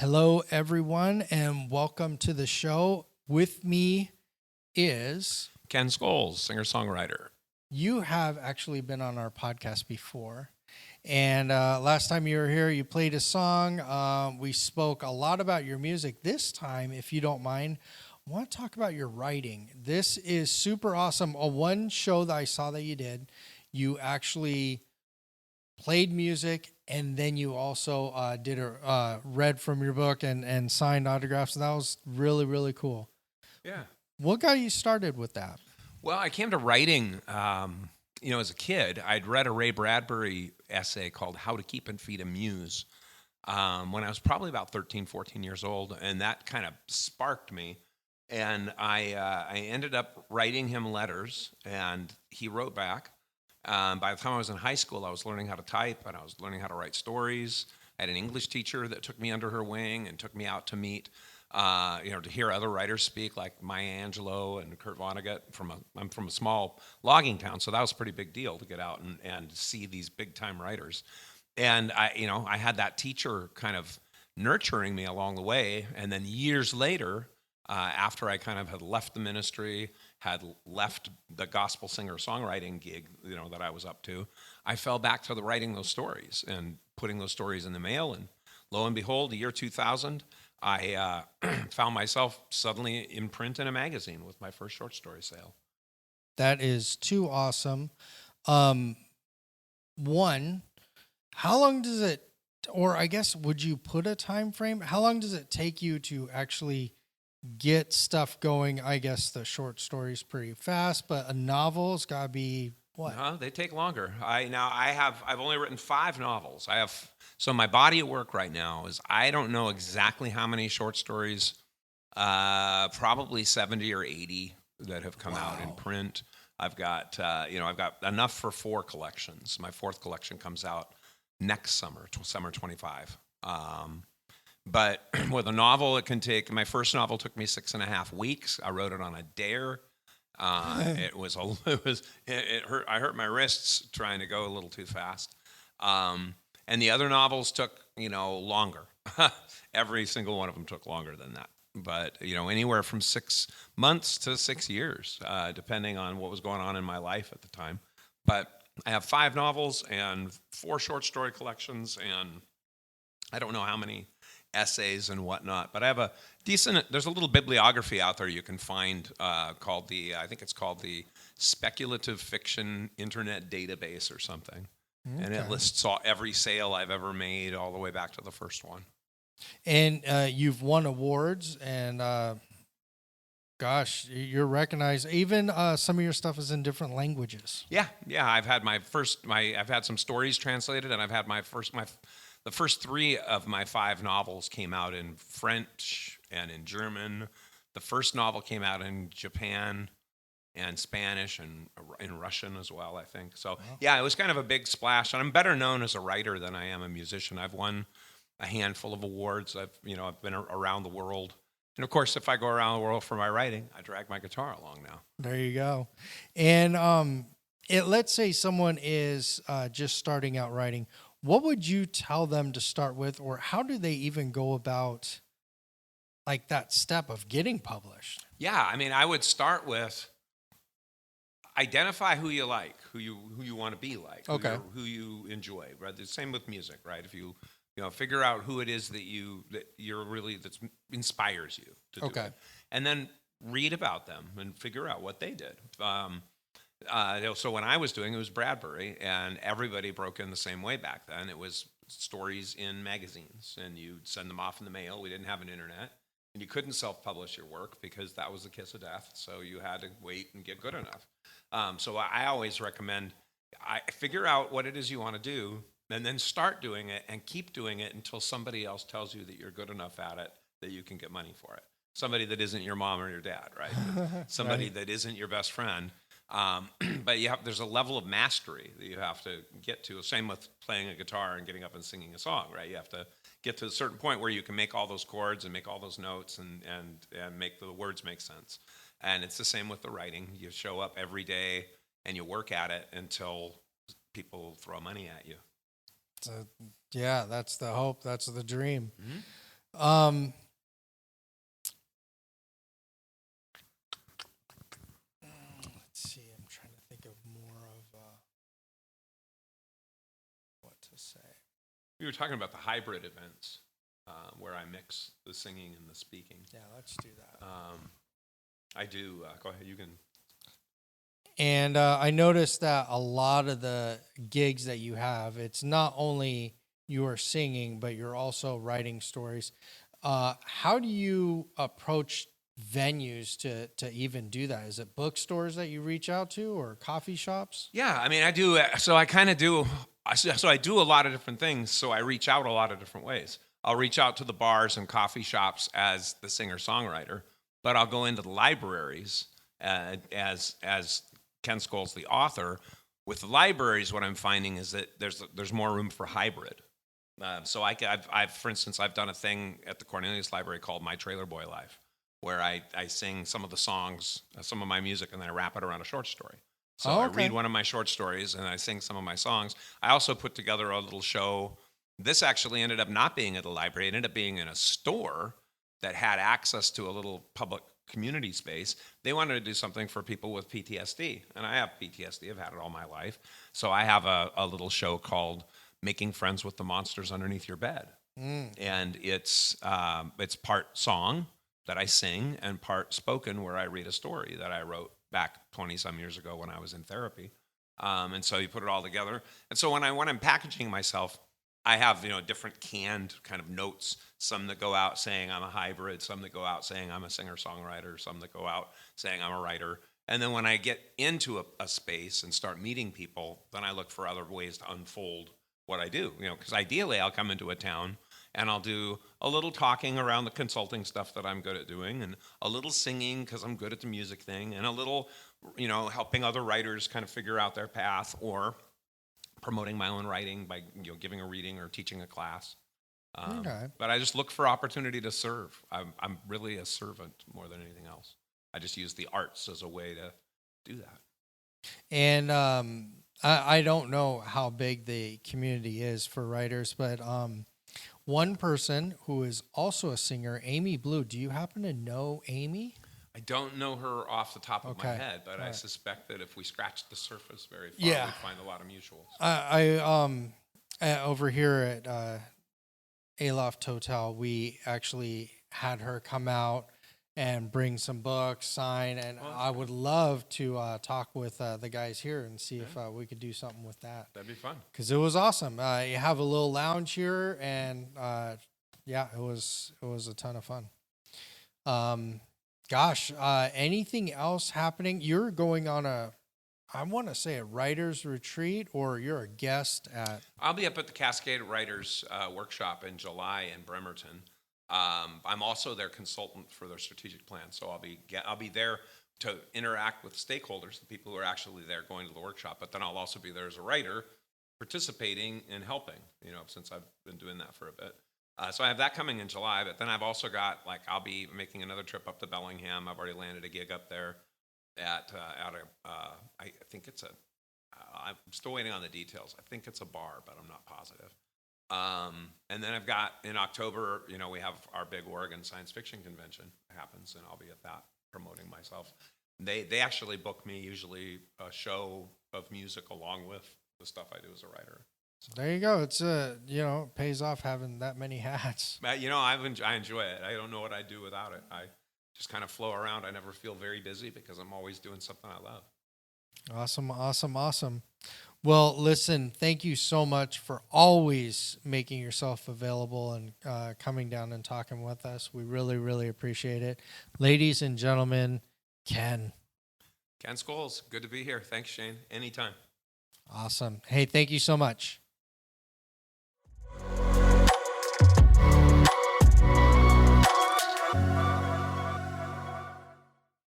Hello, everyone, and welcome to the show. With me is Ken Scholes, singer-songwriter. you have actually been on our podcast before. And last time you were here, you played a song. We spoke a lot about your music. This time, if you don't mind, I want to talk about your writing. This is super awesome. One show that I saw that you did, you actually played music, and then you also read from your book and signed autographs. And that was really, really cool. Yeah. What got you started with that? Well, I came to writing, as a kid. I'd read a Ray Bradbury essay called How to Keep and Feed a Muse when I was probably about 13, 14 years old, and that kind of sparked me. And I ended up writing him letters, and he wrote back. By the time I was in high school, I was learning how to type, and I was learning how to write stories. I had an English teacher that took me under her wing and took me out to meet, to hear other writers speak, like Maya Angelou and Kurt Vonnegut. I'm from a small logging town, so that was a pretty big deal to get out and see these big-time writers. And I had that teacher kind of nurturing me along the way, and then years later, after I kind of had left the ministry, had left the gospel singer-songwriting gig, that I was up to, I fell back to the writing those stories and putting those stories in the mail. And lo and behold, the year 2000, I found myself suddenly in print in a magazine with my first short story sale. That is too awesome. One, how long does it, or I guess, would you put a time frame? How long does it take you to actually get stuff going? I guess the short story's pretty fast, but a novel's got to be what? No, they take longer. I've only written 5 novels. So my body of work right now is, I don't know exactly how many short stories, probably 70 or 80 that have come out in print. I've got enough for 4 collections. My 4th collection comes out next summer, summer 25. But with a novel, it can take. My first novel took me 6.5 weeks. I wrote it on a dare. It hurt. I hurt my wrists trying to go a little too fast. And the other novels took, longer. Every single one of them took longer than that. But, anywhere from 6 months to 6 years, depending on what was going on in my life at the time. But I have 5 novels and 4 short story collections, and I don't know how many essays and whatnot, but I have there's a little bibliography out there you can find called I think it's called the Speculative Fiction Internet Database or something. Okay. And it lists every sale I've ever made all the way back to the first one. And you've won awards, and gosh, you're recognized. Even some of your stuff is in different languages. Yeah. I've had I've had some stories translated, and I've had the first 3 of my 5 novels came out in French and in German. The first novel came out in Japan and Spanish and in Russian as well, I think. So, yeah, it was kind of a big splash. And I'm better known as a writer than I am a musician. I've won a handful of awards. I've been around the world. And, of course, if I go around the world for my writing, I drag my guitar along now. There you go. And let's say someone is just starting out writing. What would you tell them to start with, or how do they even go about like that step of getting published? Yeah, I would start with identify who you like, who you want to be like, who you enjoy. Right, the same with music, right? If you figure out who it is that that inspires you to do it, and then read about them and figure out what they did. So when I was doing it was Bradbury, and everybody broke in the same way back then. It was stories in magazines, and you'd send them off in the mail. We didn't have an internet, and you couldn't self-publish your work because that was the kiss of death. So you had to wait and get good enough. So I always recommend figure out what it is you want to do, and then start doing it and keep doing it until somebody else tells you that you're good enough at it that you can get money for it. Somebody that isn't your mom or your dad, right? Somebody that isn't your best friend. But there's a level of mastery that you have to get to. Same with playing a guitar and getting up and singing a song, right? You have to get to a certain point where you can make all those chords and make all those notes and make the words make sense. And it's the same with the writing. You show up every day and you work at it until people throw money at you. Yeah, that's the hope. That's the dream. Um, let's see. I'm trying to think of more of what to say. We were talking about the hybrid events where I mix the singing and the speaking. Yeah, let's do that. I do. Go ahead. You can. And I noticed that a lot of the gigs that you have, it's not only you are singing, but you're also writing stories. How do you approach venues to even do that? Is it bookstores that you reach out to or coffee shops? Yeah, I mean, I do. So I kind of do. So I do a lot of different things. So I reach out a lot of different ways. I'll reach out to the bars and coffee shops as the singer-songwriter, but I'll go into the libraries as Ken Scholes, the author. With the libraries, what I'm finding is that there's more room for hybrid. So I've, for instance, I've done a thing at the Cornelius Library called My Trailer Boy Life, where I sing some of the songs, some of my music, and then I wrap it around a short story. So I read one of my short stories and I sing some of my songs. I also put together a little show. This actually ended up not being at a library. It ended up being in a store that had access to a little public community space. They wanted to do something for people with PTSD. And I have PTSD. I've had it all my life. So I have a little show called Making Friends with the Monsters Underneath Your Bed. And it's part song that I sing and part spoken where I read a story that I wrote back 20-some years ago when I was in therapy. And so you put it all together. And so when I'm packaging myself, I have, different canned kind of notes, some that go out saying I'm a hybrid, some that go out saying I'm a singer-songwriter, some that go out saying I'm a writer. And then when I get into a space and start meeting people, then I look for other ways to unfold what I do, because ideally I'll come into a town and I'll do a little talking around the consulting stuff that I'm good at doing, and a little singing because I'm good at the music thing, and a little, helping other writers kind of figure out their path, or promoting my own writing by giving a reading or teaching a class. But I just look for opportunity to serve. I'm really a servant more than anything else. I just use the arts as a way to do that. And I don't know how big the community is for writers, but one person who is also a singer, Amy Blue. Do you happen to know Amy? I don't know her off the top of my head, but I suspect that if we scratched the surface very far, we'd find a lot of mutuals. Over here at Aloft Hotel, we actually had her come out and bring some books, sign, and I would love to talk with the guys here and see if we could do something with that. That'd be fun. Because it was awesome. You have a little lounge here, and it was a ton of fun. Anything else happening? You're going on I want to say a writer's retreat, or you're a guest at... I'll be up at the Cascade Writers Workshop in July in Bremerton. I'm also their consultant for their strategic plan, so I'll be there to interact with stakeholders, the people who are actually there going to the workshop. But then I'll also be there as a writer, participating and helping. Since I've been doing that for a bit. So I have that coming in July. But then I've also got I'll be making another trip up to Bellingham. I've already landed a gig up there at I think it's I'm still waiting on the details. I think it's a bar, but I'm not positive. And then I've got in October, we have our big Oregon science fiction convention happens, and I'll be at that promoting myself. They actually book me usually a show of music along with the stuff I do as a writer. So there you go. It's it pays off having that many hats. I enjoy it. I don't know what I'd do without it. I just kind of flow around. I never feel very busy because I'm always doing something I love. Awesome. Well, listen, thank you so much for always making yourself available and coming down and talking with us. We really, really appreciate it. Ladies and gentlemen, Ken Scholes, good to be here. Thanks, Shane. Anytime. Awesome. Hey, thank you so much.